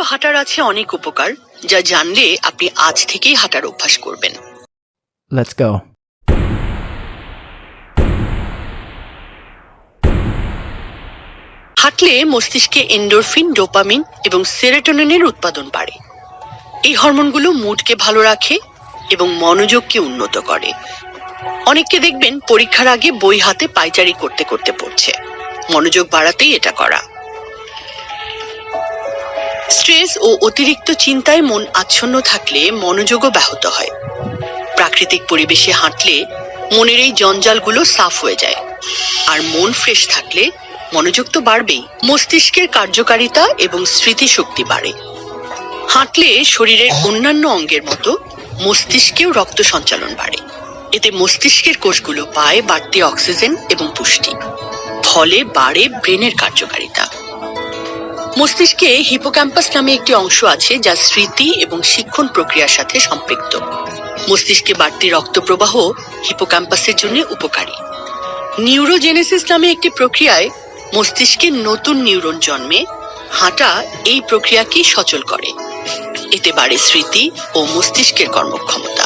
হাঁটার আছে অনেক উপকার, যা জানলে আপনি আজ থেকেই হাঁটার অভ্যাস করবেন। Let's go. হাঁটলে মস্তিষ্কে এন্ডোরফিন, ডোপামিন এবং সেরোটোনিনের উৎপাদন বাড়ে। এই হরমোনগুলো মুডকে ভালো রাখে এবং মনোযোগকে উন্নত করে। অনেককে দেখবেন পরীক্ষার আগে বই হাতে পায়চারি করতে করতে পড়ছে। মনোযোগ বাড়াতেই এটা করা। স্ট্রেস ও অতিরিক্ত চিন্তায় মন আচ্ছন্ন থাকলে মনোযোগও ব্যাহত হয়। প্রাকৃতিক পরিবেশে হাঁটলে মনের এই জঞ্জালগুলো সাফ হয়ে যায়, আর মন ফ্রেশ থাকলে মনোযোগ তো বাড়বেই। মস্তিষ্কের কার্যকারিতা এবং স্মৃতিশক্তি বাড়ে। হাঁটলে শরীরের অন্যান্য অঙ্গের মতো মস্তিষ্কেও রক্ত সঞ্চালন বাড়ে। এতে মস্তিষ্কের কোষগুলো পায় বাড়তি অক্সিজেন এবং পুষ্টি, ফলে বাড়ে ব্রেনের কার্যকারিতা। মস্তিষ্কে হিপোক্যাম্পাস নামে একটি অংশ আছে যা স্মৃতি এবং শিক্ষণ প্রক্রিয়ার সাথে সম্পৃক্ত। মস্তিষ্কে বাড়তি রক্ত প্রবাহ হিপোক্যাম্পাসের জন্য উপকারী। নিউরোজেনেসিস নামে একটি প্রক্রিয়ায় মস্তিষ্কে নতুন নিউরন জন্মে। হাঁটা এই প্রক্রিয়াকে সচল করে। এতে বাড়ে স্মৃতি ও মস্তিষ্কের কর্মক্ষমতা।